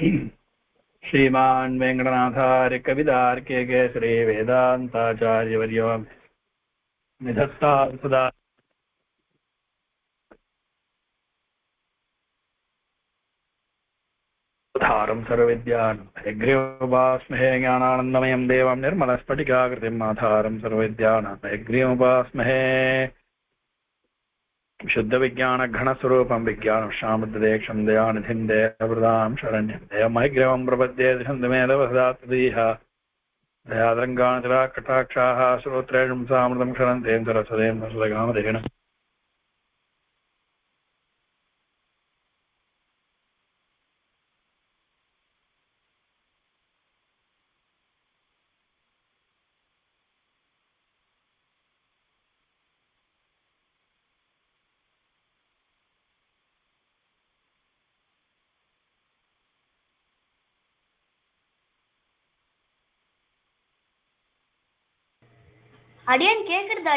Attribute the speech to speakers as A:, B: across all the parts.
A: श्रीमान् वेङ्कटनाथार्य कवितार्के केसरी वेदान्ताचार्यवर्यो निधत्तात् सदा धारं सर्वविद्यान् हयग्रीवोपास्महे ज्ञानानन्दमयं देवं निर्मलस्फटिकाकृतिम् आधारं सर्वविद्यानां हयग्रीवोपास्महे शुद्धविज्ञानघनस्वरूपं विज्ञानशामदेक्षं दयानिधिं देववृदां शरण्यं देवमहग्रीवं प्रपद्ये दिशन्तमेदवसदात्तदीह दयादरङ्गाणतिराकटाक्षाः श्रोत्रेषं सामृतं क्षरन्तेन सरस्वतीं सरस्वतीकामधेन
B: அடியன் கேக்குறது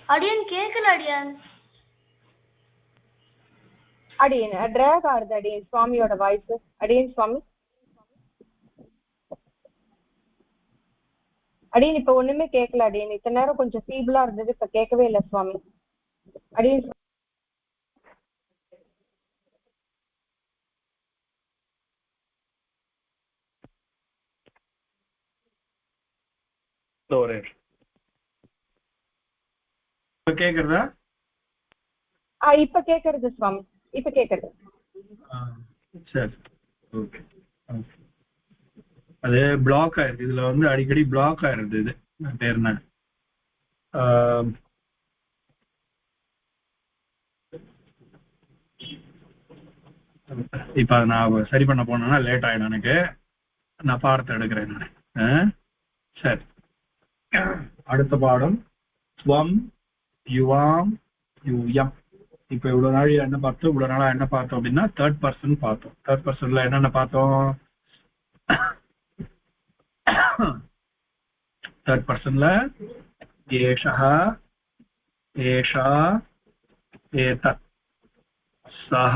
B: அடியன் கேக்கல
C: அடியன் ட்ராக் ஆகுது அடியன் சுவாமியோட வாய்ஸ் அடியன் சுவாமி அடியன் இப்ப ஒண்ணுமே கேட்கல அடியன் இத்தனை நேரம் கொஞ்சம் ஃபீபிளா இருந்தது இப்ப கேட்கவே இல்லை சுவாமி அடியன்
A: கேக்குறதா
C: இப்ப கேக்குறது சுவாமி இப்ப கேக்குறது
A: சரி ஓகே அது பிளாக் ஆயிருக்கு இதுல வந்து அடிக்கடி பிளாக் ஆயிருது இது பேர் என்ன இப்ப நான் சரி பண்ண போனேன்னா லேட் ஆயிடும் எனக்கு நான் பாடத்தை எடுக்கிறேன் நான் சரி அடுத்த பாடம் ஸ்வம் யுவாம் யூயம் இப்ப இவ்வளவு நாள் என்ன பார்த்தோம் இவ்வளவு நாளா என்ன பார்த்தோம் அப்படின்னா தேர்ட் பர்சன் பார்த்தோம் தேர்ட் பர்சன்ல என்னென்ன பார்த்தோம் தேர்ட் பர்சன்ல ஏஷः ஏஷா ஏதத் சஹ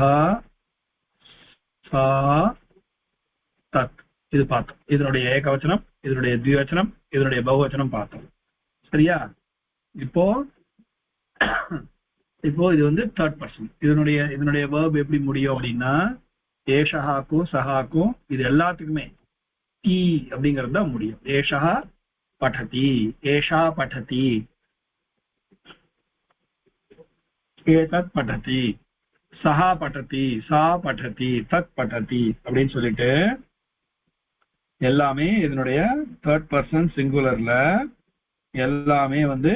A: சா தத் இது பார்த்தோம் இதனுடைய ஏகவச்சனம் இதனுடைய த்விவச்சனம் இதனுடைய பகுவச்சனம் பார்த்தோம் சரியா இப்போ இது வந்து தேர்ட் பர்சன் இதனுடைய verb எப்படி முடியும் அப்படின்னா ஏஷஹாக்கும் சஹாக்கும் இது எல்லாத்துக்குமே டி அப்படிங்கிறது தான் முடியும் ஏஷஹ படதி ஏஷா படதி ஏதத் படதி சஹா படதி சா படதி தத் படதி அப்படின்னு சொல்லிட்டு எல்லாமே இதனுடைய தேர்ட் பர்சன் சிங்குலர்ல எல்லாமே வந்து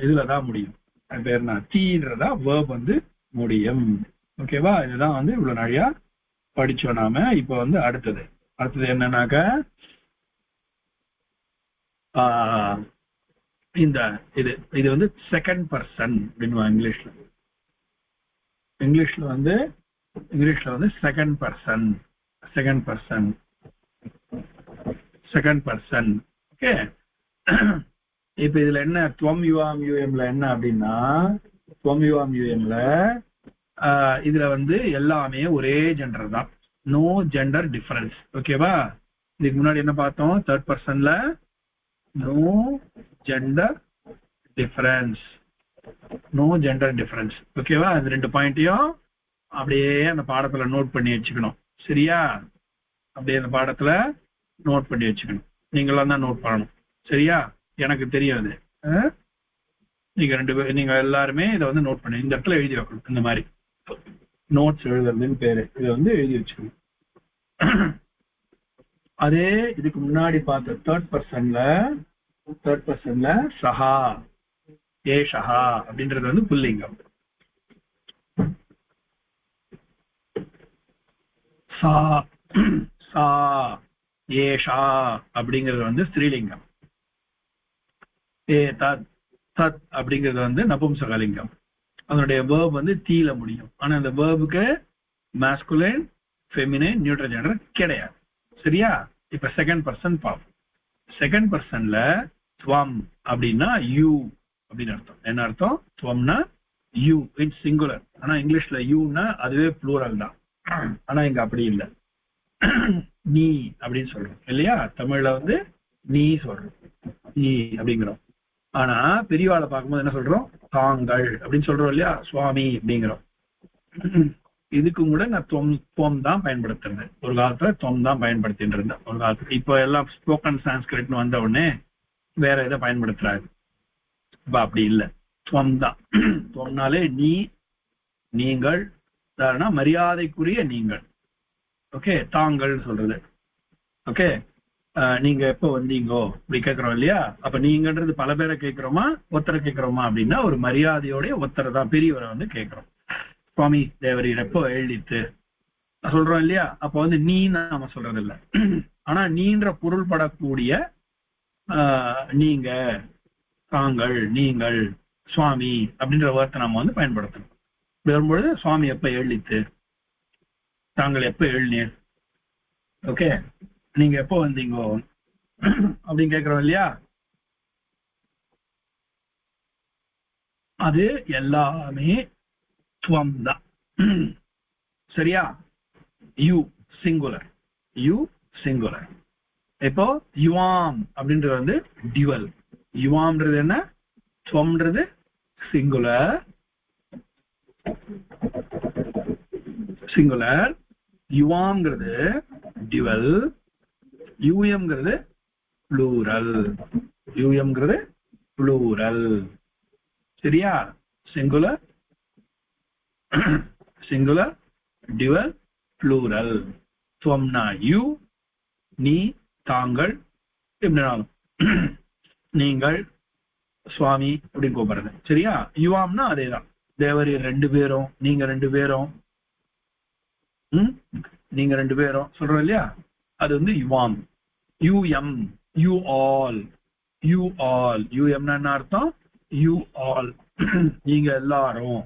A: இதுலதான் முடியும் பேர்னா தீன்றதா வேர்ப் வந்து முடியும் ஓகேவா இதுதான் வந்து இவ்வளவு நிறையா படிச்சோம் நாம இப்ப வந்து அடுத்தது என்னன்னாக்க இந்த இது வந்து செகண்ட் பர்சன் அப்படின்னு இங்கிலீஷ்ல வந்து செகண்ட் பர்சன் ஓகே இப்ப இதுல என்ன துவம் யுவாம் யூஎம்ல என்ன அப்படின்னா துவம் யுவாம் யூஎம்ல இதுல வந்து எல்லாமே ஒரே ஜெண்டர் தான் நோ ஜெண்டர் டிஃபரன்ஸ் ஓகேவா இதுக்கு முன்னாடி என்ன பார்த்தோம் தேர்ட் பர்சன்ல நோ ஜெண்டர் டிஃபரன்ஸ் ஓகேவா அந்த ரெண்டு பாயிண்ட்டையும் அப்படியே அந்த பாடத்துல நோட் பண்ணி வச்சுக்கணும் சரியா அப்படியே அந்த பாடத்துல நோட் பண்ணி வச்சுக்கணும் நீங்களாம் தான் நோட் பண்ணணும் சரியா எனக்கு தெரியாது நீங்க எல்லாருமே இதை வந்து நோட் பண்ணி இந்த இடத்துல எழுதி வைக்கணும் இந்த மாதிரி நோட்ஸ் எழுதுறதுன்னு பேரு இதை வந்து எழுதி வச்சுக்கணும் அதே இதுக்கு முன்னாடி பார்த்த தேர்ட் பர்சன்ல சஹா ஏஷஹா அப்படின்றது வந்து புல்லிங்கம் சா ஏஷா அப்படிங்கிறது வந்து ஸ்திரீலிங்கம் தத் அப்படிங்கிறது வந்து நபும்சகலிங்கம் அதனுடைய வேர்ப் வந்து தீல முடியும் ஆனா அந்த வேர்புக்கு மாஸ்குலைன் ஃபெமினைன் நியூட்ரல் ஜெண்டர் கிடையாது சரியா இப்ப செகண்ட் பர்சன் பாப்போம் செகண்ட் பர்சன்ல ஸ்வம் அப்படின்னா யூ அப்படின்னு அர்த்தம் என்ன அர்த்தம் ஸ்வம்னா யூ இட்ஸ் சிங்குலர். ஆனா இங்கிலீஷ்ல யூன்னா அதுவே ப்ளூரல் தான். ஆனா இங்க அப்படி இல்லை, நீ அப்படின்னு சொல்றோம் இல்லையா? தமிழ்ல வந்து நீ சொல்றோம், நீ அப்படிங்கிறோம். ஆனா பெரியவாளை பார்க்கும்போது என்ன சொல்றோம்? தாங்கள் அப்படின்னு சொல்றோம் இல்லையா? சுவாமி அப்படிங்கிறோம். இதுக்கும் கூட நான் தொம் தான் பயன்படுத்துறேன். ஒரு காலத்துல தொம் தான் பயன்படுத்திட்டு இருந்தேன் ஒரு காலத்துல. இப்போ எல்லாம் ஸ்போக்கன் சான்ஸ்கிரிட்னு வந்த உடனே வேற எதை பயன்படுத்துறாரு. இப்ப அப்படி இல்லை, துவம் தான். துவம்னாலே நீ, நீங்கள், மரியாதைக்குரிய நீங்கள். ஓகே, தாங்கள் சொல்றது. ஓகே, நீங்க எப்போ வந்தீங்கோ அப்படி கேட்கிறோம் இல்லையா? அப்ப நீங்கன்றது பல பேரை கேட்கிறோமா ஒருத்தரை கேட்கிறோமா அப்படின்னா ஒரு மரியாதையோடைய ஒருத்தரை தான், பெரியவரை வந்து கேட்கிறோம். சுவாமி தேவரீர் எப்போ எழுதித்து சொல்றோம் இல்லையா? அப்ப வந்து நீ நாம சொல்றது இல்லை. ஆனா நீன்ற பொருள் படக்கூடிய நீங்க, தாங்கள், நீங்கள், சுவாமி அப்படின்ற வார்த்தை நாம வந்து பயன்படுத்தணும். வரும்பொழுது சுவாமி எப்ப எழுதித்து, தாங்கள் எப்ப எழுநீர், ஓகே, நீங்க எப்போ வந்தீங்கோ அப்படின்னு கேட்கிறோம் இல்லையா? அது எல்லாமே துவம் தான். சரியா? You singular, you singular. இப்போ யுவாம் அப்படின்றது வந்து டிவல். யுவாம்ன்றது என்ன? துவம்ன்றது சிங்குலர், சிங்குலர். யுவாம்ங்கிறது டிவல், யூஎம்ங்கிறது ப்ளூரல், யூஎம்ங்கிறது ப்ளூரல். சரியா? Singular, singular, dual, plural. துவம்னா யூ, நீ, தாங்கள், எப்படினாலும் நீங்கள், சுவாமி அப்படின்னு கூப்பிடுறது. சரியா? யுவாம்னா அதேதான். தேவரீர் ரெண்டு பேரும், நீங்க ரெண்டு பேரும், நீங்க ரெண்டு பேரும் சொல்றோம் இல்லையா? அது வந்து யுவாம். யூஎம், யூ ஆல், யூ ஆல். யூஎம்னா என்ன அர்த்தம்? யூ ஆல், நீங்க எல்லாரும்,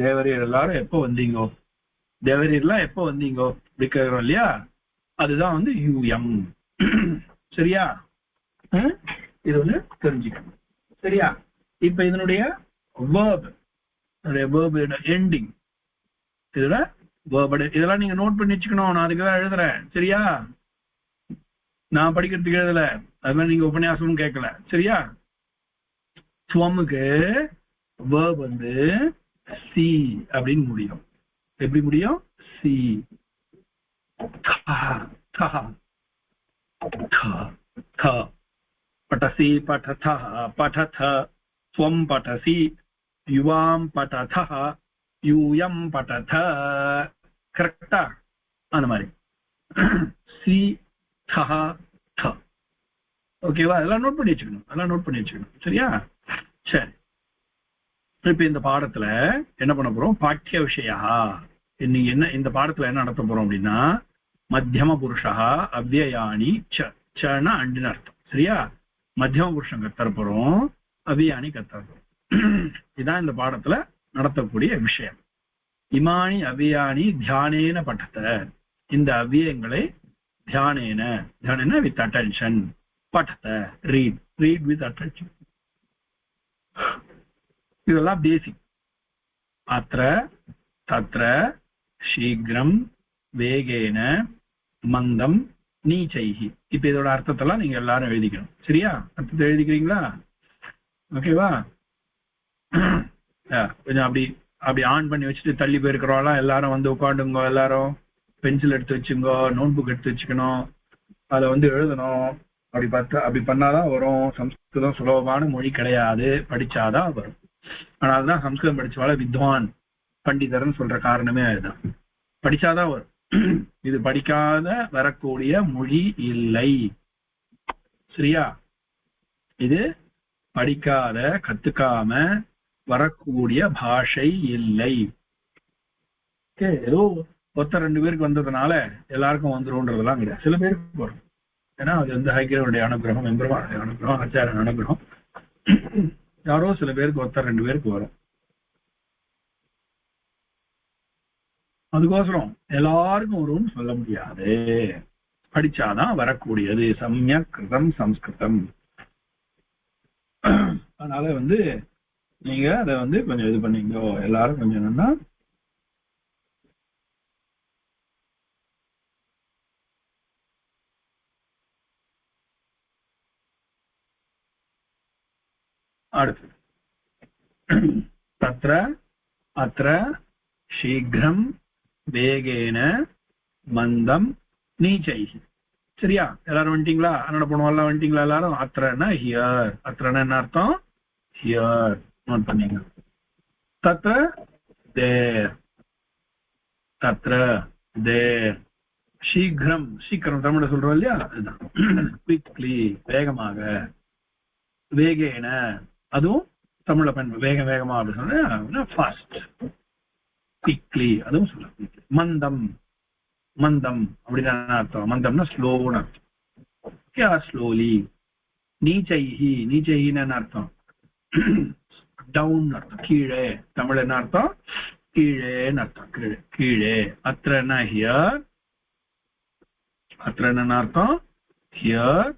A: தேவரீர் எல்லாரும் எப்போ வந்தீங்கோ, தேவரீர்லாம் எப்போ வந்தீங்கோ அப்படி கேட்கிறோம் இல்லையா? அதுதான் வந்து யூஎம். சரியா? இது வந்து தெரிஞ்சுக்கணும். சரியா? இப்ப இதனுடைய verb, எண்டிங், இதுல verb, இதெல்லாம் நீங்க நோட் பண்ணி வச்சுக்கணும். நான் அதுக்குதான் எழுதுறேன். சரியா? நான் படிக்கிறதுக்கு எழுதல, அதெல்லாம் நீங்க உபன்யாசமும் கேட்கல. சரியா? துவமுக்கு verb வந்து சி அப்படின்னு முடியும். எப்படி முடியும்? சி. பட்டசி, பட்டத, பட்டத, துவம் பட்டசி, யுவாம் பட்டத, யூயம் பட்டத. கரெக்டா? அந்த மாதிரி சி, த, த. ஓகேவா? அதெல்லாம் நோட் பண்ணி வச்சுக்கணும், அதெல்லாம் நோட் பண்ணி வச்சுக்கணும். சரியா? சரி, இப்ப இந்த பாடத்துல என்ன பண்ண போறோம்? பாட்டிய விஷயா. இன்னைக்கு என்ன இந்த பாடத்துல என்ன நடத்த போறோம் அப்படின்னா, மத்தியம புருஷா அவ்யயானி சன அண்டின அர்த்தம். சரியா? மத்தியம புருஷன் கத்தர போறோம், அவ்யயானி கத்தர போறோம். இதுதான் இந்த பாடத்துல நடத்தக்கூடிய விஷயம். இமானி அவ்யயானி தியானேன பட்டத. இந்த அவ்யயங்களை தியானேன, தியானேன வித் அட்டென்ஷன், பட்டத ரீட், ரீட் வித் அட்டென்ஷன். இதெல்லாம் பேசிக். அத்ர தத்ர சீக்கிரம் வேகேன மந்தம் நீச்சைஹி. இப்ப இதோட அர்த்தத்தெல்லாம் நீங்க எல்லாரும் எழுதிக்கணும். சரியா? அர்த்தத்தை எழுதிக்கிறீங்களா? ஓகேவா? கொஞ்சம் அப்படி அப்படி ஆன் பண்ணி வச்சுட்டு தள்ளி போயிருக்கிறோம் எல்லாரும் வந்து உட்காந்துங்க, எல்லாரும் பென்சில் எடுத்து வச்சுங்கோ, நோட் புக் எடுத்து வச்சுக்கணும், அதை வந்து எழுதணும். அப்படி பண்ணாதான் வரும். சம்ஸ்கிருதம் சுலபமான மொழி கிடையாது, படிச்சாதான் வரும். ஆனால்தான் சம்ஸ்கிருதம் படிச்சவால வித்வான் பண்டிதர்னு சொல்ற காரணமே அதுதான், படிச்சாதான் வரும். இது படிக்காத வரக்கூடிய மொழி இல்லை. சரியா? இது படிக்காத, கத்துக்காம வரக்கூடிய பாஷை இல்லை. ஏதோ ஒருத்தர் ரெண்டு பேருக்கு வந்ததுனால எல்லாருக்கும் வந்துரும்ன்றதெல்லாம் கிடையாது. சில பேருக்கு வரும். ஏன்னா அது வந்து ஹைகிரவனுடைய அனுகிரகம், எம்பெருமானுடைய அனுகிரகம், ஆச்சாரியன் அனுகிரகம். யாரோ சில பேருக்கு ஒருத்தர் ரெண்டு பேருக்கு வரும். அதுக்கோசரம் எல்லாருக்கும் வரும்னு சொல்ல முடியாது. படிச்சாதான் வரக்கூடியது. சம்யக் கிருதம் சம்ஸ்கிருதம். அதனால வந்து நீங்க அதை வந்து கொஞ்சம் இது பண்ணீங்க எல்லாரும் கொஞ்சம் என்னன்னா அடுத்து தத்ர அத்ர சீக்கிரம் வேகேன மந்தம் நீச்சைஹி. சரியா? எல்லாரும் வந்துட்டீங்களா? அண்ணா போனவெல்லாம் வந்துட்டீங்களா? எல்லாரும் அத்ரனா ஹியர். அத்ரனா என்ன அர்த்தம்? ஹியர். நோட் பண்ணீங்க. தத்ர தேர். தத்ர தேர். சீக்கிரம். சீக்கிரம் தமிழ்ல சொல்றோம் இல்லையா? அதுதான். குவிக்லி, வேகமாக. வேகேன, அதுவும் தமிழ்ல பயன்படும். வேக வேகமா அப்படி சொன்னா ஃபாஸ்ட். குவிக்லி, அதுவும் சொல்ல. மந்தம். மந்தம் அப்படின்னா அர்த்தம். மந்தம்னா ஸ்லோன்னு அர்த்தம். ஸ்லோலி. நீச்சைஹி. நீச்சைஹின்னு அர்த்தம் டவுன் அர்த்தம், கீழே. தமிழ் என்ன அர்த்தம்? கீழேன்னு அர்த்தம். கீழே கீழே. அத்ரனா ஹியர். அத்ர என்ன அர்த்தம்? ஹியர்.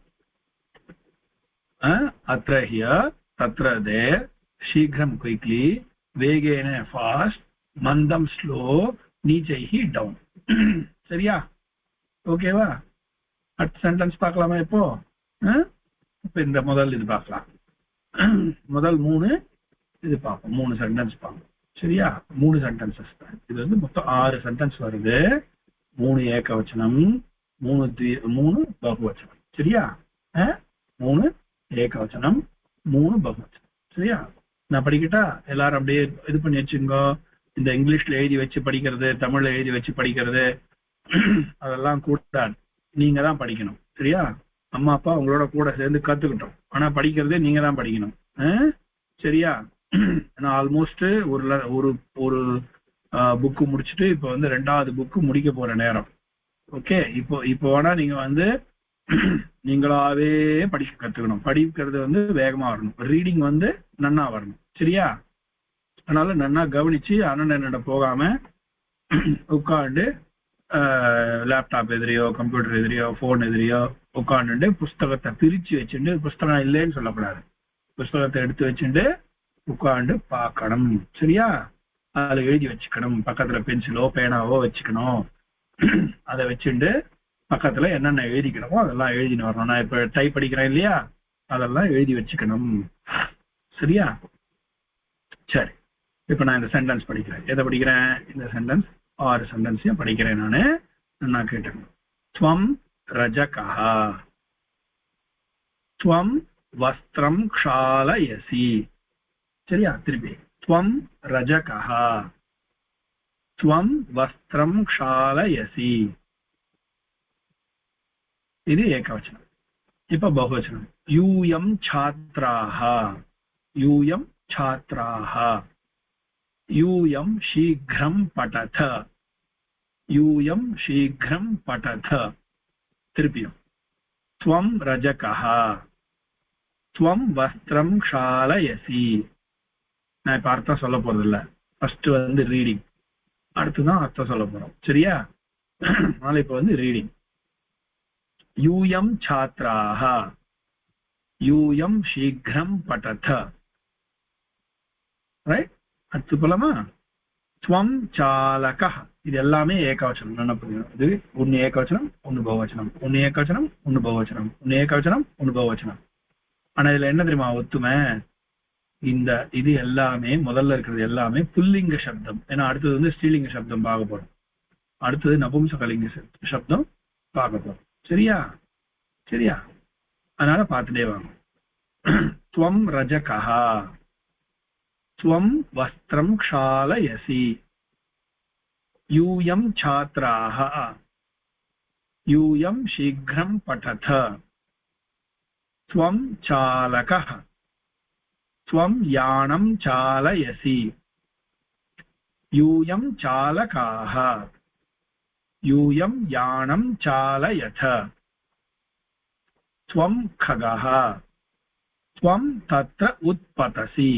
A: அத்ர ஹியர். தத்ர தேர். சீக்கிரம் குயிக்லி. வேகேன ஃபாஸ்ட். மந்தம் ஸ்லோ. நீச்சைஹி டவுன். சரியா? ஓகேவா? அடுத்த சென்டென்ஸ் பார்க்கலாமா? இப்போ இப்ப இந்த முதல் இது பார்க்கலாம். முதல் 3 இது பார்ப்போம். 3 சென்டென்ஸ் பார்ப்போம். சரியா? 3 சென்டென்சஸ் தான் இது. வந்து மொத்தம் 6 சென்டென்ஸ் வருது. 3 ஏகவச்சனம், 3 பகுவச்சனம். சரியா? 3 ஏகவச்சனம், 3 பகுவச்சனம். சரியா? நான் படிக்கிட்டா? எல்லாரும் அப்படியே இது பண்ணி வச்சுங்க. இந்த இங்கிலீஷ்ல எழுதி வச்சு படிக்கிறது, தமிழ்ல எழுதி வச்சு படிக்கிறது, அதெல்லாம் கூடாது. நீங்க தான் படிக்கணும். சரியா? அம்மா அப்பா உங்களோட கூட சேர்ந்து கத்துக்கிட்டோம். ஆனா படிக்கிறதே நீங்க தான் படிக்கணும். சரியா? நான் ஆல்மோஸ்ட் ஒரு ஒரு புக்கு முடிச்சுட்டு இப்ப வந்து 2வது புக்கு முடிக்க போற நேரம். ஓகே, இப்போ வேணா நீங்க வந்து நீங்களாவே படிக்க கத்துக்கணும். படிக்கிறது வந்து வேகமா வரணும். ரீடிங் வந்து நன்னா வரணும். சரியா? அதனால நன்னா கவனிச்சு அண்ணன் என்னோட போகாம உட்காந்து லேப்டாப் எதிரியோ, கம்ப்யூட்டர் எதிரியோ, போன் எதிரியோ உட்காந்துட்டு புஸ்தகத்தை பிரிச்சு வச்சுட்டு, புஸ்தகம் இல்லைன்னு சொல்லக்கூடாது, புஸ்தகத்தை எடுத்து வச்சுட்டு உட்காந்து பார்க்கணும். சரியா? அதுல எழுதி வச்சுக்கணும். பக்கத்துல பென்சிலோ பேனாவோ வச்சுக்கணும். அதை வச்சுட்டு பக்கத்துல என்னென்ன எழுதிக்கணுமோ அதெல்லாம் எழுதின்னு வரணும். நான் இப்ப டைப் படிக்கிறேன் இல்லையா? அதெல்லாம் எழுதி வச்சுக்கணும். சரியா? சரி, இப்ப நான் இந்த சென்டென்ஸ் படிக்கிறேன். எதை படிக்கிறேன்? இந்த சென்டென்ஸ் 6 சென்டென்ஸையும் படிக்கிறேன். நான் கேட்டேன். ஸ்வம் ரஜகஹ. ஸ்வம் வஸ்திரம் க்ஷாலயசி. சரியா? திருப்பி. ஸ்வம் ரஜகஹ. ஸ்வம் வஸ்திரம் க்ஷாலயசி. இது ஏகவச்சனம். இப்ப பகுவச்சனம். யூயம் छात्राः. யூயம் छात्राः. யூயம் शीघ्रं पठथ. யூயம் शीघ्रं पठथ. திருப்பியும். ஸ்வம் ரஜகஹ. ஸ்வம் வஸ்திரம் க்ஷாலயசி. நான் இப்ப அர்த்தம் சொல்ல போறது இல்ல. ஃபர்ஸ்ட் வந்து ரீடிங், அடுத்துதான் அர்த்தம் சொல்ல போறோம். சரியா? அதனால இப்ப வந்து ரீடிங். யூயம் छात्राः. யூயம் शीघ्रं पठथ. ரைட்? அடுத்து போலாமா? ஸ்வம் சாலகஹ. இது எல்லாமே ஏகவச்சனம். என்ன புரியும்? இது 1 ஏகவச்சனம், 1 பகுவச்சனம், 1 ஏகவச்சனம், 1 பகுவச்சனம், 1 ஏகவச்சனம், 1 பகுவச்சனம். ஆனா இதுல என்ன தெரியுமா ஒத்துமை? இந்த இது எல்லாமே முதல்ல இருக்கிறது எல்லாமே புல்லிங்க சப்தம். ஏன்னா அடுத்தது வந்து ஸ்ரீலிங்க சப்தம் பார்க்க போறோம். அடுத்தது நபும்சகலிங்க சப்தம் பார்க்க போறோம். சரியா? சரியா? அதனால பார்த்துட்டே வாங்க. ஸ்வம் ரஜகஹ. ஸ்வம் வஸ்திரம் க்ஷாலயசி. யூயம் छात्राः. யூயம் शीघ्रं पठथ. ஸ்வம் சாலகஹ. ஸ்வம் யானம் சாலயசி. யூயம் சாலகாः. யூயம் யானம் சாலயத. ஸ்வம் खगः. ஸ்வம் தத்ர உத்பதசி.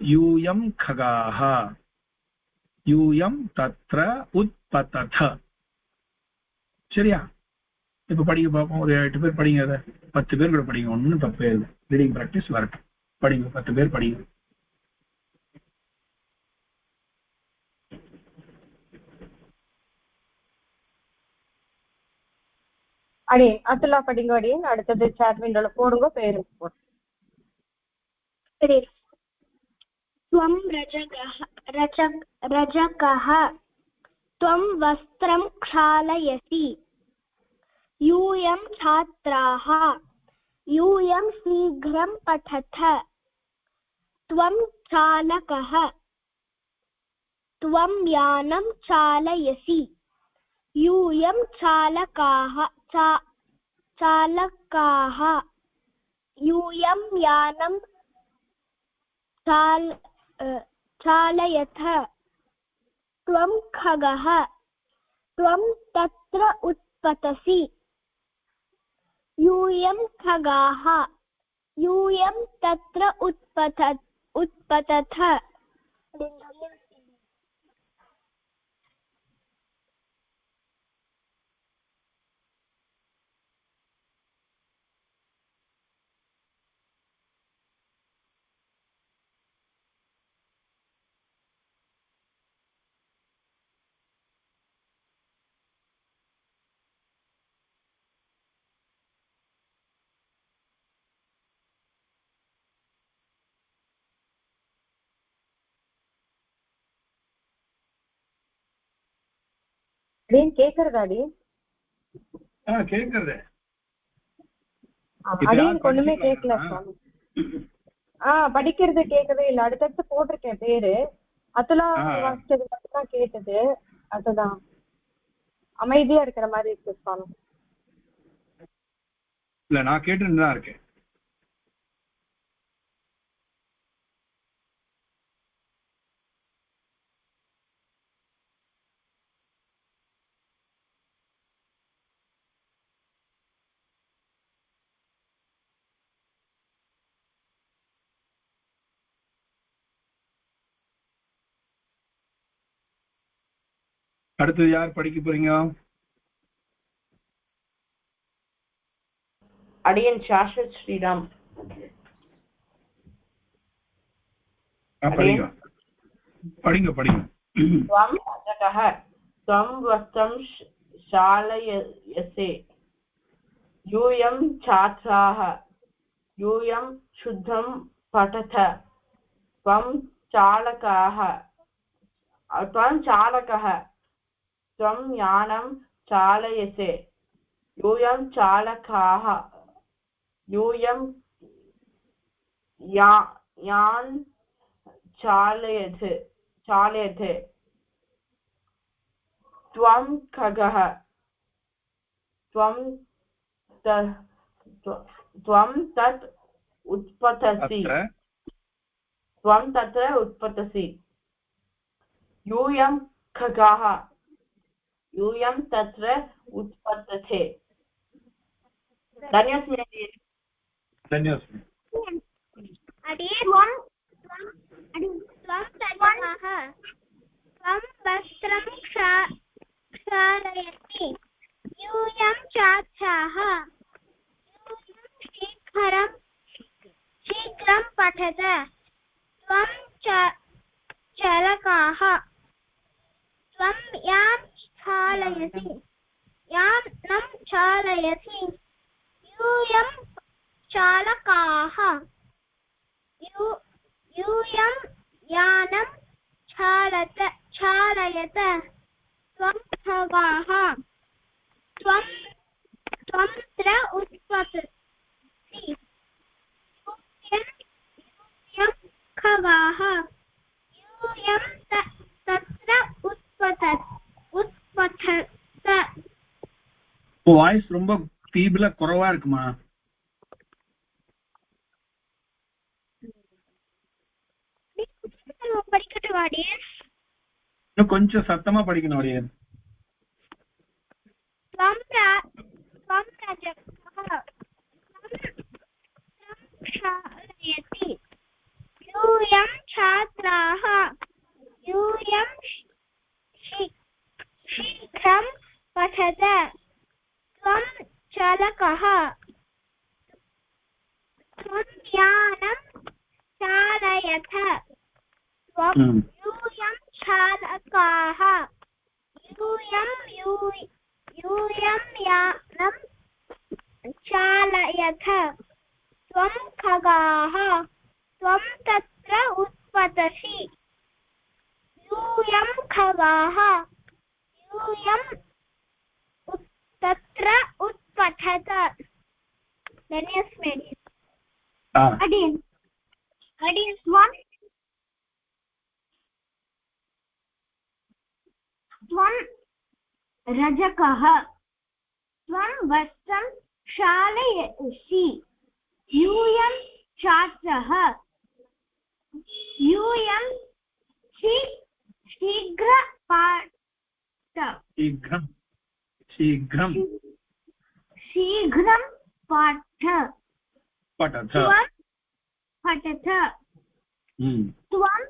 A: யூயம் खगाः. யூயம் தத்ர உத்பதத. சரியா? இப்ப படிக்க பார்ப்போம். ஒரு 8 பேர் படிங்க. அதை 10 பேர் கூட படிங்க. ஒன்னும் தப்பே இல்லை. ரீடிங் பிராக்டிஸ் வரட்டும். படிங்க 10 பேர் படிங்க.
C: அடியேன் அதுலா படிங்க அடியேன். அடுத்தது சாட் விண்டோல போடுங்க பேரு.
B: त्वं रजकः त्वं वस्त्रं क्षालयसि यूयं छात्राः यूयं शीघ्रं पठथ त्वं चालकः त्वं यानं चालयसि यूयं चालकाः यूयं यानं चालयथ त्वं खगः त्वं तत्र उत्पतसि यूयं खगाः यूयं तत्र उत्पतथ.
C: அடியேன் கேக்குறதா அடியேன்?
A: கேக்குறது.
C: அடியேன் ஒண்ணுமே கேட்கல சுவாமி. படிக்கிறது கேட்கவே இல்லை. அடுத்தடுத்து போட்டிருக்கேன் பேரு. அதுலாம் வாசிச்சது மட்டும்தான் கேட்டது. அதுதான் அமைதியா இருக்கிற மாதிரி இருக்கு சுவாமி.
A: இல்ல நான் கேட்டுன்னு தான் இருக்கேன். அடுத்தது யார் படிக்க போறீங்க?
D: அடியன் சாஸ்வத் ஸ்ரீராம்.
A: படிங்க படிங்க படிங்க.
D: त्वं रजकः त्वं वस्त्रं क्षालयसे यूयं छात्राः यूयं शुद्धं पठथ त्वं चालकः त्वं यानं चालयसे यूयं चालकाः यूयं यान् चालयते त्वं खगः त्वं तत् उत्पतसि यूयं खगाः यूयं तत्र उत्पतते. धन्यस्मि.
B: त्वं वस्त्रं क्षालयसि यूयं छात्राः यूयं शीघ्रं पठत त्वं चालकाः त्वं यानं चालयसि यूयं चालकाः यूयं यानं चालयत त्वं खगाः त्वं त्र उत्पतसि यूयं खगाः यूयं तत्र उत्पतत.
A: வாய்ஸ் ரொம்ப ஃபீபிளா குறைவா இருக்குமா?
B: படிக்கட்டும் அடியேன்.
A: இன்னும் கொஞ்சம் சத்தமா படிக்கணும் அடியேன்.
B: यूयं छात्राः यूयं शीघ्रं पठत त्वं चालकः त्वं यानं चालयथ त्वं यूयं चालकाः यूयं यानं चालयथ त्वं खगाः त्वं तत्र उत्पतसि यूयं खगाः यूयं तत्र उत्पठत धन्यस्मि अडियन त्वं रजकः त्वं वस्त्रं क्षालयसि यूयं छात्रः यूयं शीघ्रपाठ शीघ्रं पठत त्वं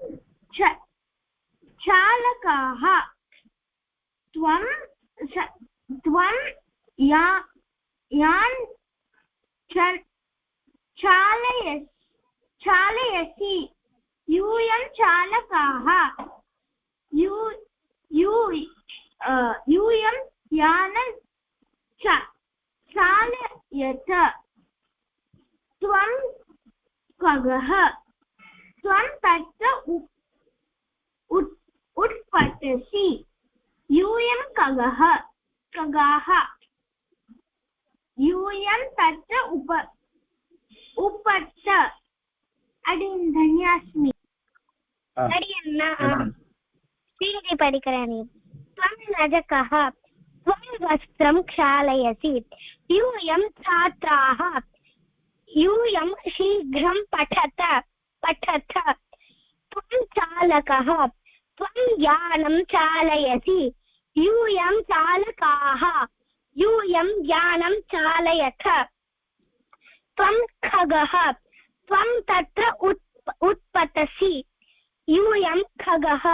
B: चालकाः त्वं यान् चालयसि यूयं चालकाः यूयं यानं चालयत त्वं खगः त्वं तत्र उत्पतसि यूयं खगाः यूयं तत्र उपत्त अडिन् धन्यास्मि अडियन्न परिकराणि त्वं रजकः त्वं वस्त्रं क्षालयसि यूयं छात्राः यूयं शीघ्रं पठत त्वं चालकः त्वं यानं चालयसि यूयं चालकाः यूयं यानं चालयथ त्वं खगः त्वं तत्र उत्पतसि यूयं खगः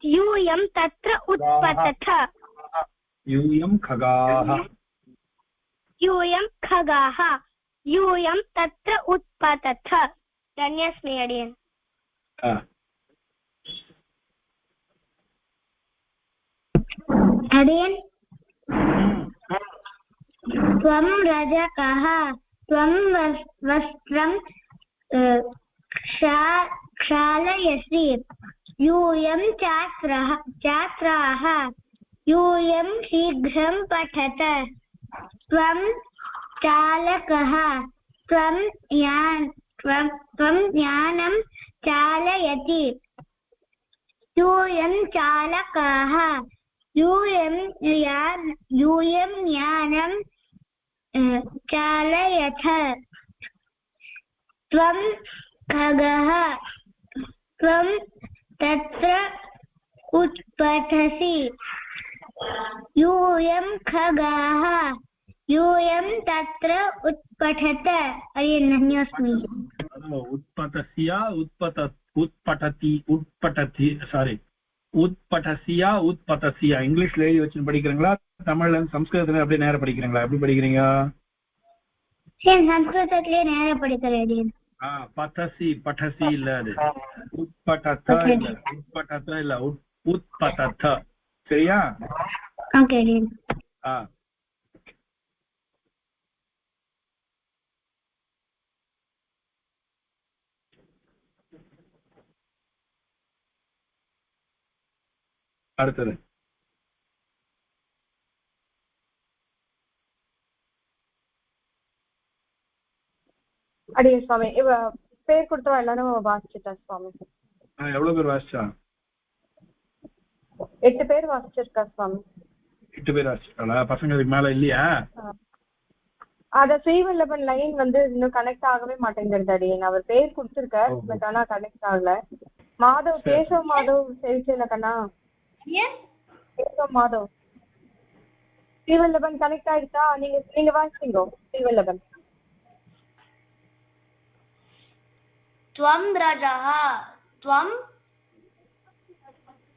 B: यूयं तत्र उत्पतथ
A: यूयं खगाः
B: यूयं तत्र उत्पतथ धन्यस्मि अडियन् अडियन् त्वं रजकः त्वं वस्त्रं क्षालयसि यूयं छात्राः यूयं शीघ्रं पठत त्वं चालकः त्वं यानं चालयति यूयं चालकाः यूयं यानं चालयथ त्वं खगः त्वं तत्र उत्पठसि यूयं खगाः यूयं तत्र उत्पठत धन्योऽस्मि
A: உட்பட்டசியா உட்பட்டசியா இங்கிலீஷ்ல எழுதி வச்சு படிக்கிறீங்களா தமிழ்ல சம்ஸ்கிருதத்துல அப்படியே நேரம் படிக்கிறீங்களா எப்படி படிக்கிறீங்க
B: சம்ஸ்கிருதத்திலே நேரம் படிக்கிறேன்
A: பட்டசி பட்டசி இல்ல அது உட்பட்டத இல்ல உட்பட்டத இல்ல உட்பட்டத சரியா
B: ஓகே
A: அடுத்தது
C: அடியே சுவாமி இவ பேர் கொடுத்தவா எல்லாரும் வாசிச்சுட்டா சுவாமி
A: எவ்வளவு பேர் வாசிச்சா
C: 8 பேர் வாசிச்சிருக்கா சுவாமி
A: 8 பேர் வாசிச்சாளா பசங்க இதுக்கு மேல இல்லையா
C: அத ஸ்ரீவல்லபன் லைன் வந்து இன்னும் கனெக்ட் ஆகவே மாட்டேங்கிறது அடியேன் அவர் பேர் கொடுத்திருக்கார் பட் ஆனா கனெக்ட் ஆகல மாதவ் கேசவ் மாதவ் சரிச்சேல கண்ணா கேசவ் மாதவ் ஸ்ரீவல்லபன் கனெக்ட் ஆயிடுச்சா நீங்க வாசிச்சீங்க ஸ்ரீவல்லபன்
B: त्वं रजः त्वं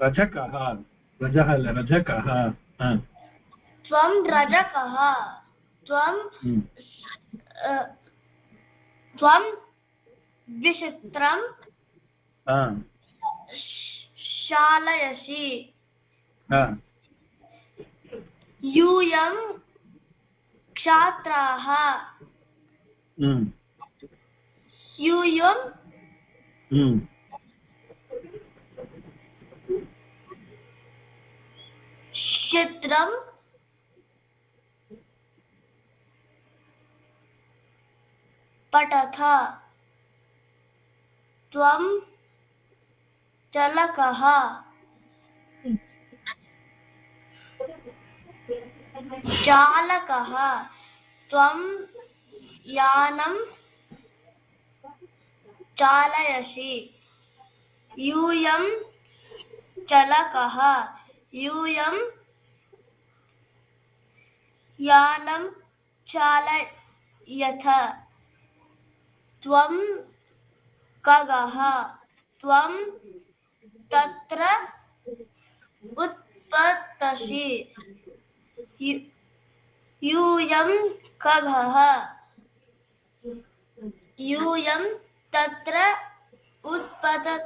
A: रजकः रजः रजकः
B: त्वं रजकः त्वं त्वं द्विचित्रं
A: ஆ
B: शालयसि
A: ஆ
B: यूयं क्षात्राः
A: ம்
B: यूयं
A: ம்
B: चित्रं पठथ त्वं चालकः त्वं यानं चालयसि यूयं चालकः यूयं यानं चालयथ त्वं खगः त्वं तत्र उत्पतसि यूयं खगः यूयं तत्र उत्पतत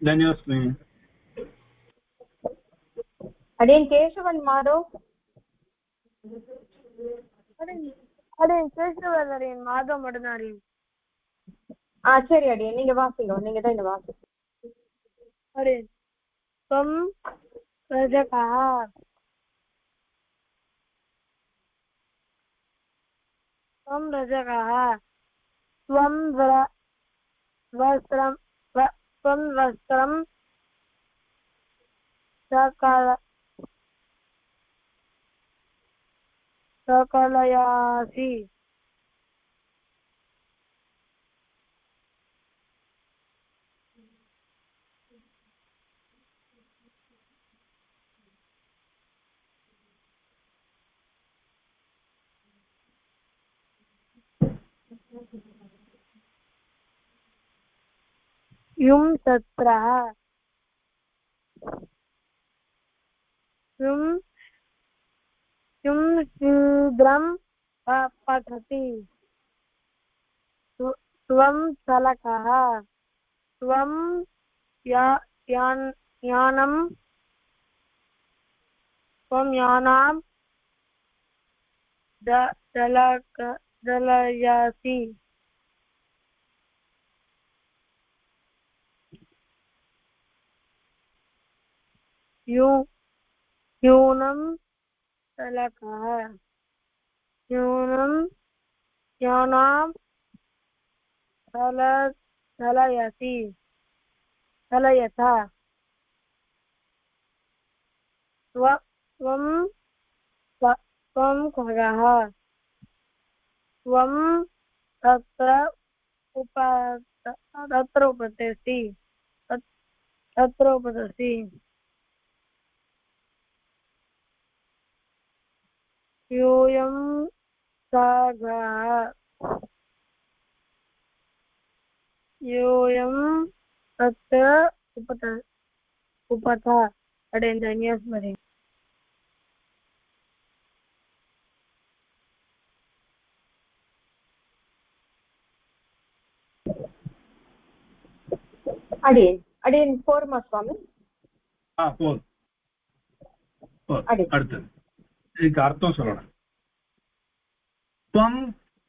A: धन्योस्मि
C: அடியன் கேசவன் மாதவ்
B: அடியன் கேசவன் அடியன் மாதவ் மட்டும்தான் அடியன்
C: சரி அடியன் நீங்க வாசிங்க நீங்க தான் இந்த வாசிங்க
B: அடியன் त्वं रजकः त्वं रजकः त्वं वस्त्रं सकलयासि युं तत्र युं शीघ्रं पठति त्वं चालकः त्वं यानं चालयसि यूनं चालकः यानं चालयथ त्वं खगः त्वं तत्र उपतसि यूयं खगः यूयं तत्र उपथ अडेन धन्यस्मरे
C: அடியன் போருமா சுவாமி
A: போதும் அடுத்தது இதுக்கு அர்த்தம் சொல்லணும் त्वं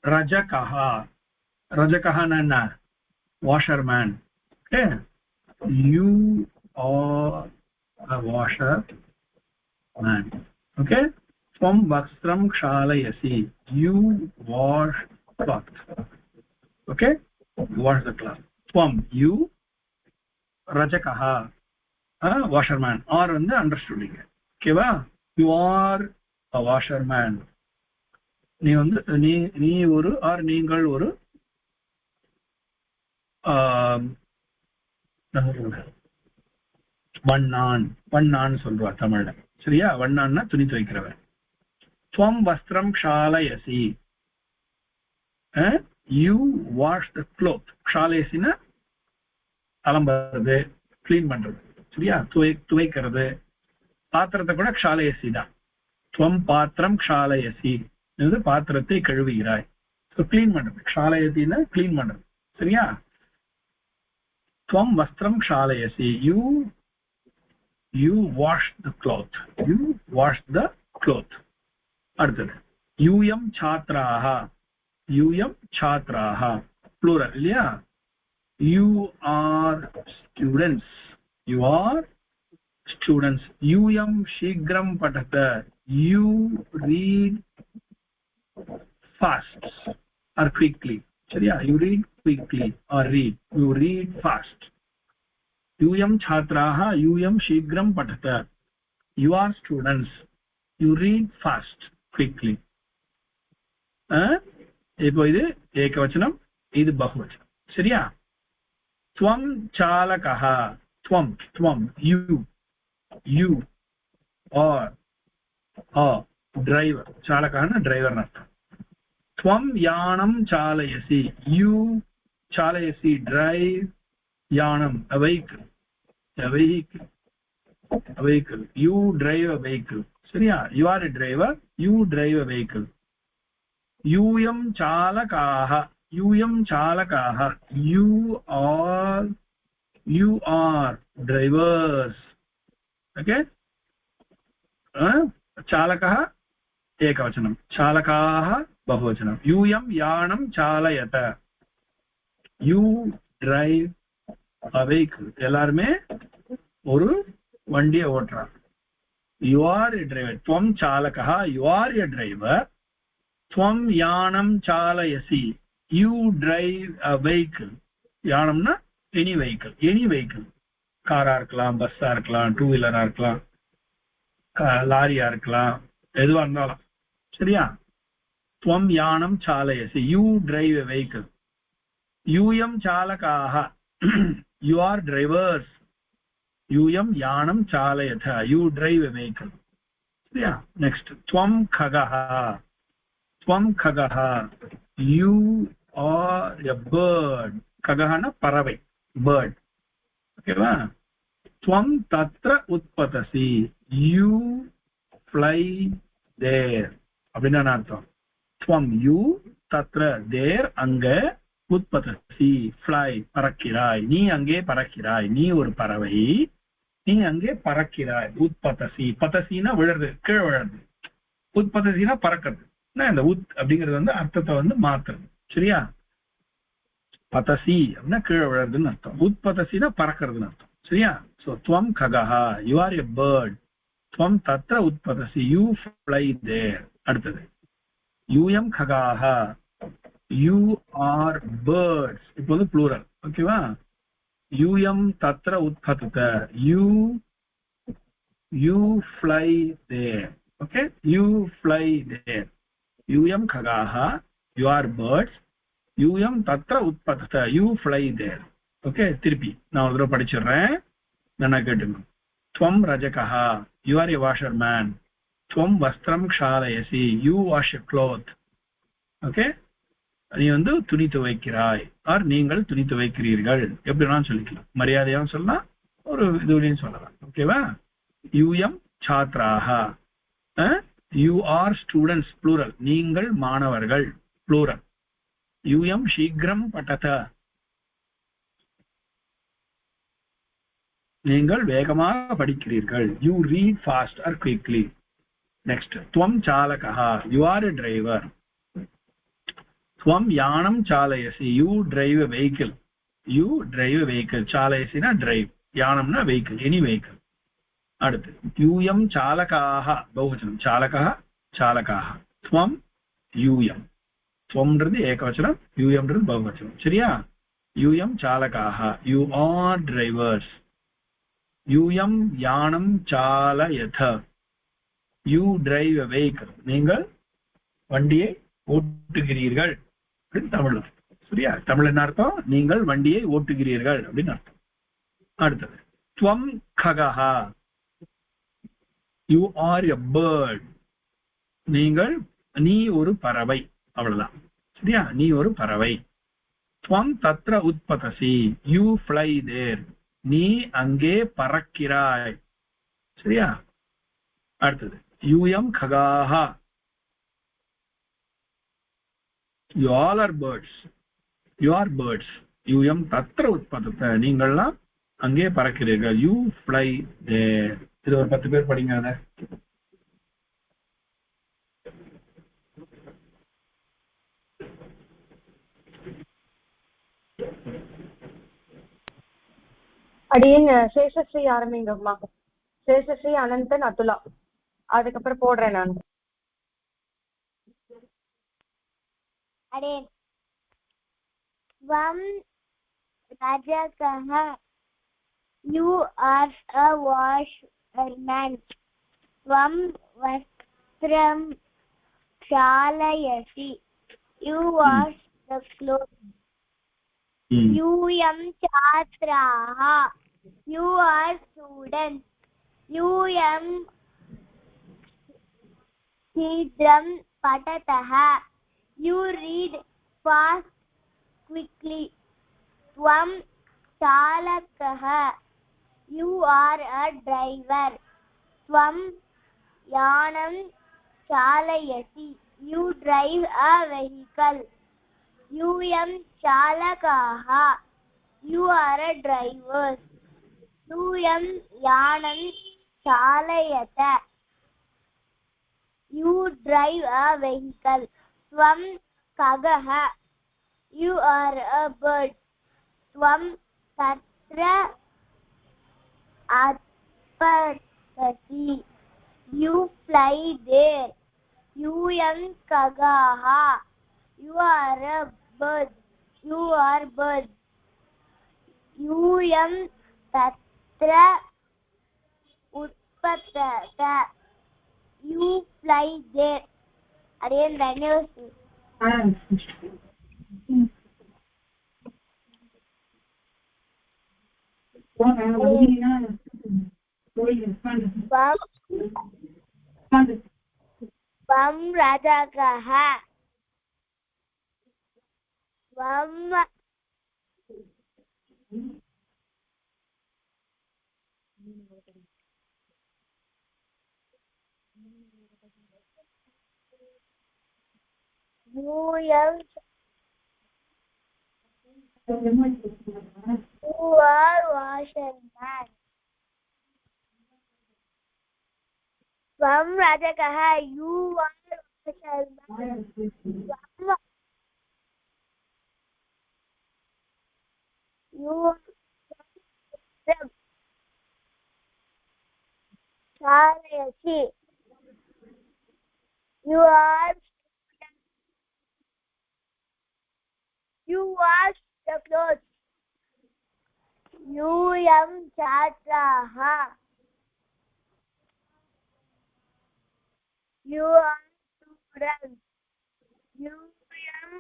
A: रजकः रजकः न washerman okay you are a washerman okay त्वं वस्त्रं क्षालयसि you wash cloth okay wash the cloth त्वं you रजकः washerman or வந்து understanding okay va you are a washerman நீ வந்து நீ ஒரு ஆர் நீங்கள் ஒரு வண்ணான் சொல்றா தமிழ்ல சரியா வண்ணான்னா துணி துவைக்கிறவன் त्वं वस्त्रं क्षालयसि you wash the cloth क्षालयसिना அலம்பறது க்ளீன் பண்றது சரியா துவைக்கிறது பாத்திரத்தை கூட क्षालयसि தான் त्वं पात्रं क्षालयसि இது பாத்திரத்தை கழுவுகிறாய். ஸோ கிளீன் பண்றது. க்ஷாலயத்தின்னா கிளீன் பண்றது. சரியா? துவம் வஸ்திரம் க்ஷாலயசி, you wash the cloth. You wash the cloth. அடுத்தது யூயம் சாத்ராஹா, யூயம் சாத்ராஹா plural இல்லையா? you are students, you are students. யூயம் சீக்கிரம் படத, you read fast or quickly. சரியா? you read quickly or you read fast. யூயம் சாத்ராஹா யூயம் சீக்கிரம் படத, you are students, you read fast quickly. இப்போ இது ஏகவச்சனம், இது பகுவச்சனம். சரியா? त्वं चालकः, त्वं you or driver. चालकः ना ड्राइवर अर्थ. त्वं यानं चालयसि, you चालयसि drive यानं a vehicle, you drive a vehicle. சரியா? you are a driver, you drive a vehicle. यूयं चालकाः, यूयं चालकाः, you are drivers. okay? चालकः एकवचनं, चालकाः बहुवचनं. यूयं यानं चालयत, you drive a vehicle. எல்லாருமே ஒரு வண்டியை ஓட்டுறாங்க. you are a driver. त्वं चालकः, you are a driver. त्वं यानं चालयसि, you drive a vehicle. யானம்னா any vehicle. காரா இருக்கலாம், பஸ்ஸா இருக்கலாம், டூ வீலரா இருக்கலாம், லாரியா இருக்கலாம், எதுவா இருந்தாலும். சரியா? त्वं यानं चालयसि, you drive a vehicle. यूयं चालकाः, you are drivers. यूयं यानं चालयथ, you drive a vehicle. சரியா? next त्वं खगः, त्वं खगः, you are a bird. खगः ना பறவை, bird. ஓகேவா? त्वं तत्र उत्पतसि, you fly there. அப்படின்னா அர்த்தம். त्वं you तत्र there அங்க, उत्पतसि fly பறக்கிறாய், நீ அங்கே பறக்கிறாய், நீ ஒரு பறவை, நீ அங்கே பறக்கிறாய். उत्पतसि, பதசினா விழுறது, கீழே விழுறது. उत्पतसिனா பறக்கிறது. இந்த உத் அப்படிங்கிறது வந்து அர்த்தத்தை வந்து மாத்துறது. சரியா? பதசி அப்படின்னா கீழே விழுறதுன்னு அர்த்தம், உத்பதசினா பறக்கிறதுன்னு அர்த்தம். சரியா? சோ त्वं खगः, you are a bird. त्वं तत्र उत्पतसि, you fly there. அடுத்தது யூயம் खगाः, you are birds. இப்போ வந்து plural. ஓகேவா? யூயம் தத்ர உத்பதத, you fly there. okay? you fly there. யூயம் खगाः, you are birds. யூயம் தத்ர உத்பதத, you fly there. ஓகே? திருப்பி நான் ஒரு தடவை படிச்சிடுறேன், நல்லா கேட்டுங்க. त्वं रजकः, you are a washerman. त्वं वस्त्रं क्षालयसि, you wash a cloth. Okay? நீ வந்து துணி துவைக்கிறாய், ஆர் நீங்கள் துணி துவைக்கிறீர்கள். எப்படினாலும் சொல்லிக்கலாம், மரியாதையாகவும் சொல்லலாம், ஒரு இதுலையும் சொல்லலாம். ஓகேவா? யூயம் சாத்ராஹ, you are students plural, நீங்கள் மாணவர்கள் plural. யூயம் சீக்கிரம் பட்டத, நீங்கள் வேகமாக படிக்கிறீர்கள், you read fast or quickly. next त्वं चालकः, you are a driver. त्वं यानं चालयसि, you drive a vehicle. you drive a vehicle. चालयसि ना drive, यानं ना vehicle, any vehicle. அடுத்து யூயம் சாலகாः बहुवचनं, चालकः चालकाः. त्वं யூயம், त्वம்ன்றது ஏகவச்சனம், யூயம்ன்றது பகுவச்சனம். சரியா? யூயம் சாலகாः, you are drivers. யூயம் Yanam சாலயத, you drive a vehicle. நீங்கள் வண்டியை ஓட்டுகிறீர்கள் அப்படின்னு தமிழ். சரியா? தமிழ் என்ன அர்த்தம்? நீங்கள் வண்டியை ஓட்டுகிறீர்கள் அப்படின்னு அர்த்தம். அடுத்தது त्वं खगः, you are a bird. நீ ஒரு பறவை, அவ்வளவுதான். சரியா? நீ ஒரு பறவை. त्वं तत्र उत्पतसि, you fly there. நீ அங்கே பறக்கிறாய். சரியா? அடுத்தது யூயம் खगाः, you all are birds, you are birds. யூயம் தத்ர உற்பத்தத்தை, நீங்கள்லாம் அங்கே பறக்கிறீர்கள். யூ ஃப்ளை தேர். இது ஒரு 10 பேர் படிங்க அத.
C: அடியேன் சேஷஸ்ரீ ஆரம்பிங்கம்மா. சேஷஸ்ரீ, அனந்தன், அதுலா, அதுக்கப்புறம் போடுறேன் நான்.
B: अरे त्वं रजकः you are a washerman त्वं वस्त्रं क्षालयसि you wash the clothes यूयं छात्राः you are students यूयं शीघ्रं पठतः you read fast quickly त्वं चालकः you are a driver त्वं यानं चालयसि you drive a vehicle यूयं चालकाः you are a driver यूयं यानं चालयत you drive a vehicle त्वं खगः you are a bird त्वं तत्र उत्पतति you fly there यूयं खगाः you are a bird you are bird यूयं तत्र उत्पतत you fly there. Again, धन्यवाद. त्वं रजकः त्वं यूयं you are washerman त्वं रजकः you are washerman त्वं you चालयसि you are you wash the clothes यूयं छात्राः you are students यूयं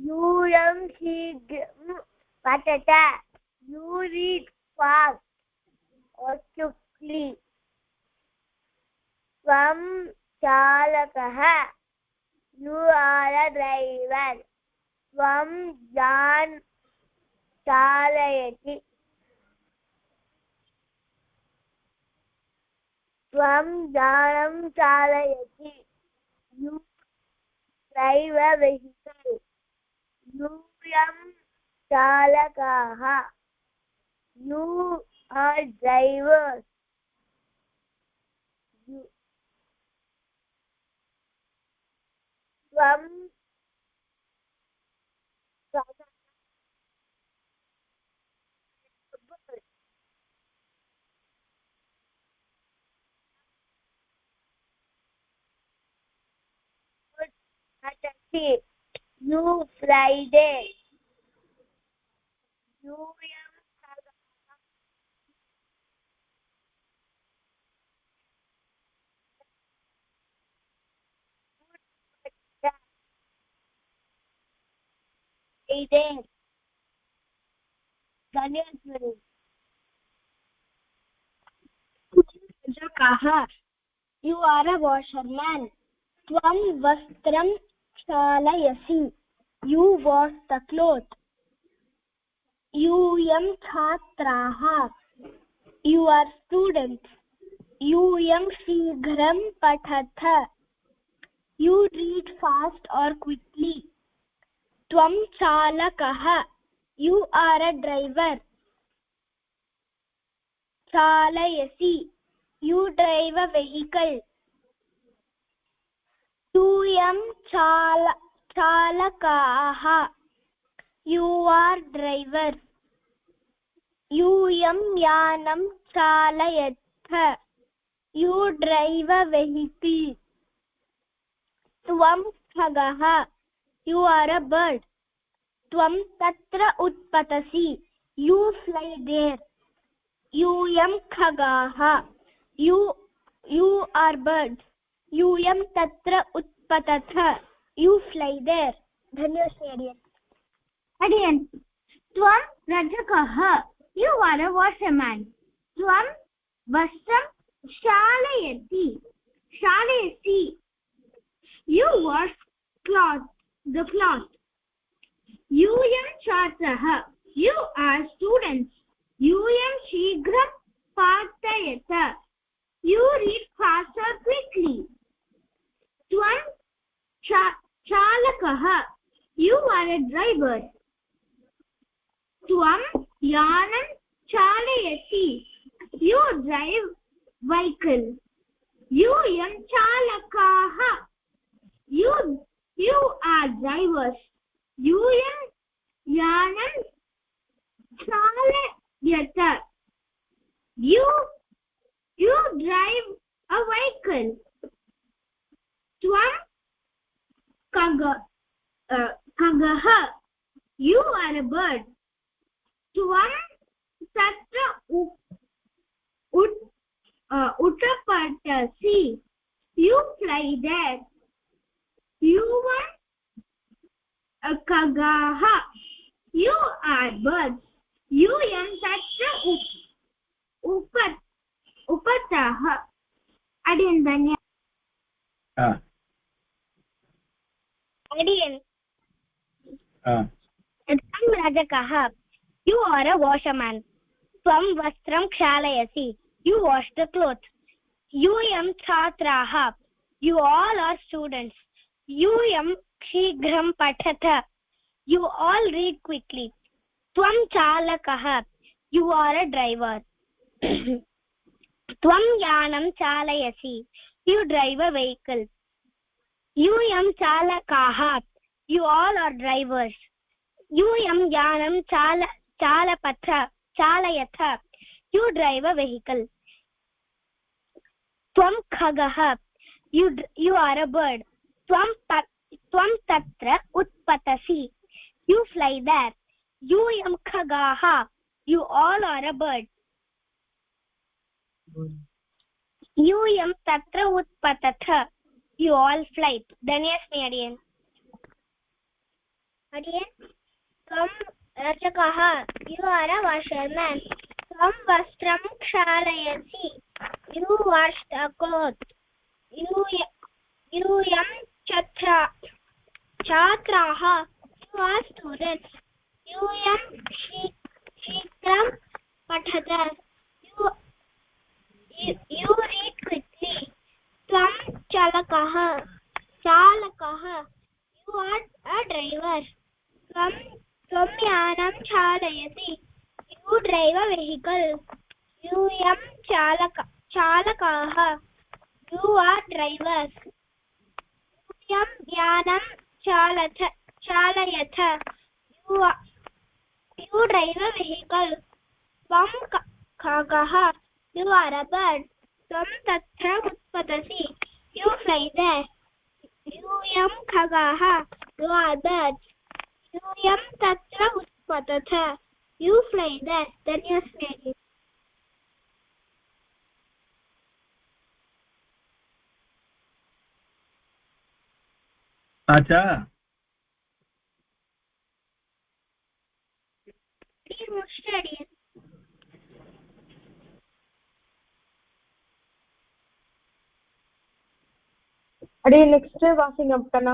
B: यूयं शीघ्रं पठत you read fast or quickly त्वं चालकः you are a driver त्वं यानं चालयसि त्वं यानं चालयसि you drive a vehicle यूयं चालकाः you are drivers त्वं you fly there यूयं there धन्यवाद रजकः you are a washerman त्वं वस्त्रं क्षालयसि you wash the clothes यूयं छात्राः You are students. यूयं शीघ्रं पठथ. You read fast or quickly. त्वं चालकः. You are a driver. चालयसि. You drive a vehicle. यूयं चालकाः. You are drivers. यूयं यानं चालयथ. You drive a vehicle. त्वं खगः. You are a bird. त्वं तत्र उत्पतसि. You fly there. यूयं खगाः. You are birds. यूयं तत्र उत्पतथ. You fly there. धन्यवाद अडियन. त्वं रजकः. You are a washerman. त्वं वस्त्रं शालयति. शालयसि. You wash the cloth. यूयं छात्रः. You are students. यूयं शीघ्रं पाठयत. You read fast or quickly. त्वं चालकः. You are a driver. त्वं यानं चालयसि. You drive vehicle. यूयं चालकाः. You are drivers. यूयं यानं चालयत. You drive a vehicle. त्वं खगः. You are a bird. त्वं तत्र उत्पतसि. You fly there. यूयं खगाः. You are birds. यूयं तत्र उपतः. अडियन धन्यवाद. अडियन. त्वं रजकः. You are a washerman. त्वं वस्त्रं क्षालयसि. You wash the clothes. यूयं छात्राः. You all are students. यूयं शीघ्रं पठथ. You all read quickly. त्वं चालकः. You are a driver. त्वं यानं चालयसि. You drive a vehicle. यूयं चालकाः. You all are drivers. यूयं यानं चालयथ. You drive a vehicle. त्वं खगः. You are a bird. त्वं तत्र उत्पतसि. You fly there. यूयं खगाः. You all are a bird. यूयं तत्र उत्पतथ. You all fly. धन्यस्मि अडियन. त्वं रचकः. You are a washerman. त्वं वस्त्रं क्षालयसि. You wash the clothes. यूयं छात्राः. You are students. यूयं शीघ्रं पठत. You read quickly. त्वं चालकः. You are a driver. त्वं यानं चालयसि. You drive a vehicle. यूयं चालकाः. You are drivers. यूयं यानं चालयथ. You drive a vehicle. त्वं खगः. You are a bird. त्वं तत्र उत्पतसि. You fly there. यूयं खगाः. You are birds. यूयं तत्र उत्पतथ. You fly there. धन्यस्मि.
A: आचा
C: अरे नेक्स्ट वासिंग अपना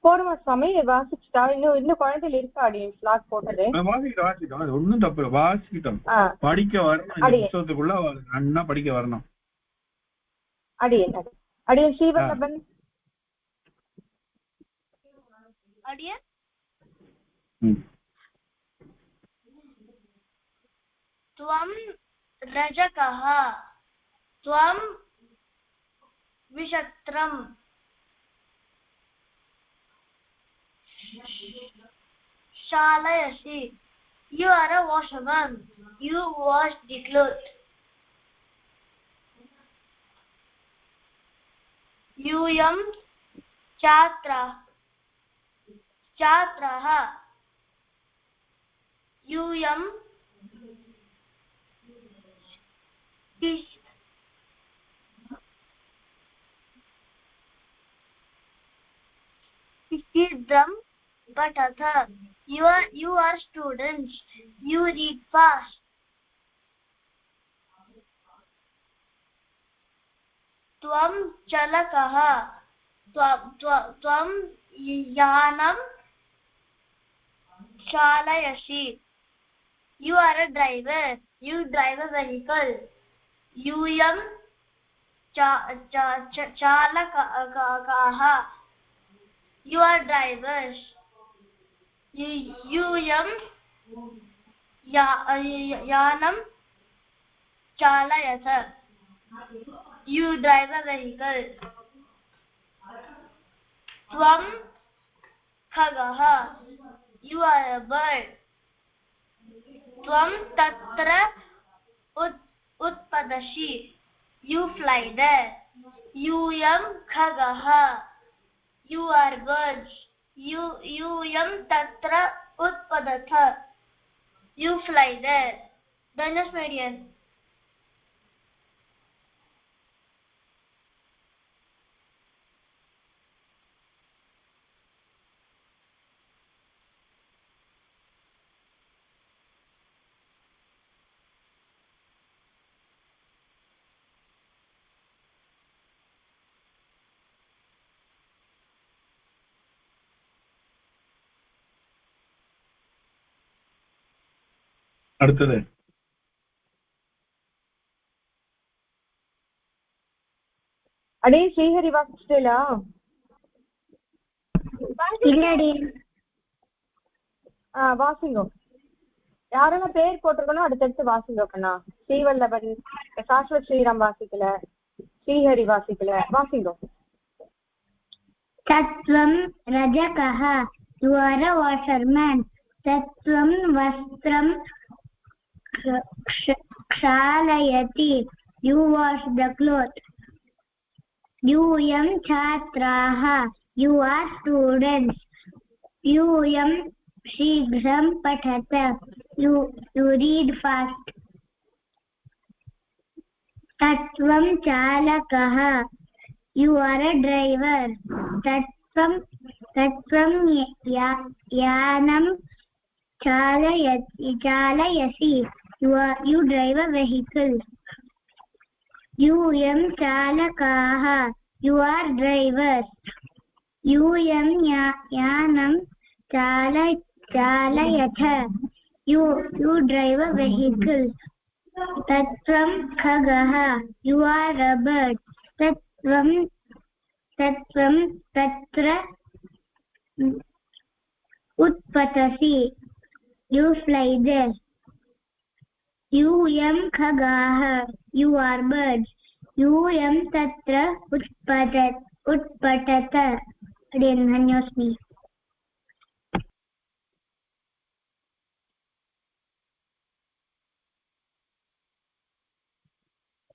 C: போடுமா சுவாமி வாசிச்சுட்டா இன்னும் குழந்தைகள் இருக்கா அடியன் ஸ்லாட் போட்டது
A: வாசிக்கிட்டோம் அது ஒண்ணும் தப்பு இல்லை வாசிக்கிட்டோம் படிக்க வரணும் இந்த புத்தகத்துக்குள்ள நல்லா படிக்க வரணும்
C: அடியன் அடியன் ஸ்ரீவல்லபன்
B: அடியன் त्वं रजकः त्वं विषत्रं शालयसि you are a washerman you wash the clothes यूयं छात्रः यूयं शीघ्रं पठत you are students you read fast त्वं चालकः त्वं यानं चालयसि you are a driver you drive a vehicle यूयं चालकाः you are drivers यूयं यानं चालयत you drive a vehicle त्वं खगः you are a bird त्वं तत्र उत्पतसि you fly there यूयं खगः you are birds यूयं तत्र उत्पतथ you fly there Dhanus median
A: அடுத்தது
C: அடே ஸ்ரீஹரி வாசிச்சிட்டா
B: இல்லடி
C: வாசிங்கோ யாரெல்லாம் பேர் போட்டிருக்கணும் அடுத்தடுத்து வாசிங்கோ கண்ணா ஸ்ரீவல்லபன் சாஸ்வத் ஸ்ரீராம் வாசிக்கல ஸ்ரீஹரி வாசிக்கல வாசிங்கோ
B: तत्त्वं रजकः you are a washerman तत्त्वं वस्त्रं क्षालयति you wash the clothes यूयं छात्राः you are students यूयं शीघ्रं पठत you read fast तत्त्वं चालकः you are a driver तत्त्वं यानं चालयसि you drive a vehicle यूयं चालकाः you are drivers यूयं यानं चालयथ you drive a vehicle तत्त्वं खगः you are a bird तत्त्वं तत्र उत्पतसि you fly there यूयं खगाः you are birds यूयं तत्र उत्पतत धन्योस्मि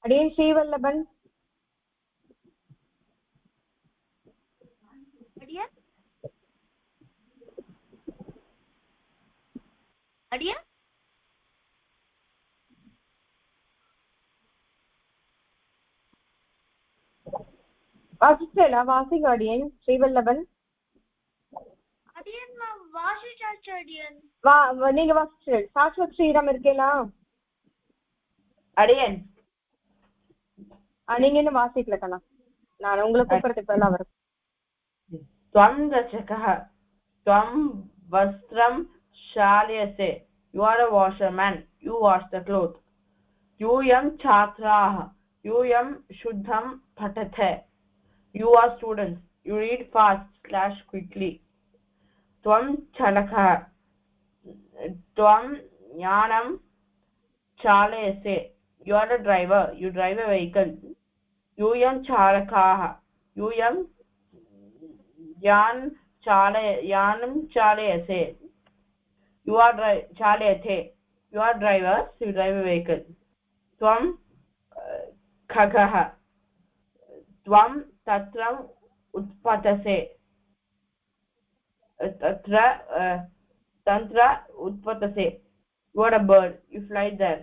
C: அடே ஸ்ரீவல்லபன்
B: அடியா
C: வாசிச்சல வாசிங்க அடியன் ஸ்ரீவல்லபன்
B: அடியன் வாசிச்சாச்சு அடியன்
C: நீங்க வாசிச்சு சாஸ்வத் ஸ்ரீராம் இருக்கேலா
D: அடியன்
C: நீங்க இன்னும் வாசிக்கல கண்ணா நான் உங்களை கூப்பிடுறதுக்கு பதிலா வரும்
D: त्वं रचकः त्वं वस्त्रं क्षालयसे you are a washerman you wash the cloth यूयं छात्राः यूयं शुद्धं पठते you are students you read fast / quickly त्वं चालकः त्वं यानं चालयसे you are a driver you drive a vehicle यूयं चालकाः यूयं यानं चालयसे you are चालयते you are drivers you drive a vehicle त्वं खगः त्वं तत्र उत्पतसे तत्र उत्पतसे you are a bird you fly there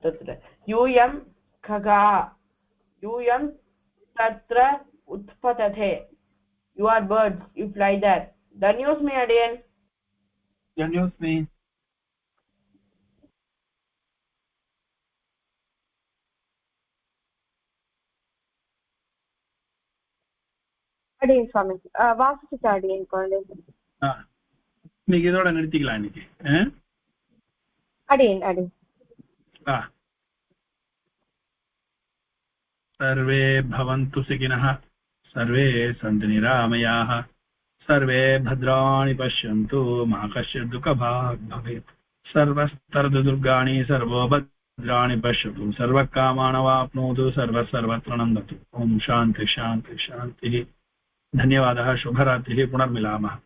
D: तत्र यूयं खगः यूयं तत्र उत्पतते you are birds you fly there धन्योस्मि अडियन्
A: धन्योस्मि
C: அடியேன் சுவாமி வாசிச்சுட்டு அடியேன் குழந்தை
A: இன்னைக்கு இதோட நிறுத்திக்கலாம் இன்னைக்கு
C: அடியேன் அடியேன்
A: सर्वे भवन्तु सुखिनः सर्वे सन्तु निरामयाः सर्वे भद्राणि पश्यन्तु मा कश्चित् दुःखभाग् भवेत् सर्वस्तर्दुर्गाणि सर्वो भद्राणि पश्यतु सर्वकामानवाप्नोतु सर्वत्र नन्दतु ॐ शान्ति शान्ति शान्तिः धन्यवादः शुभरात्रिः पुनर्मिलामः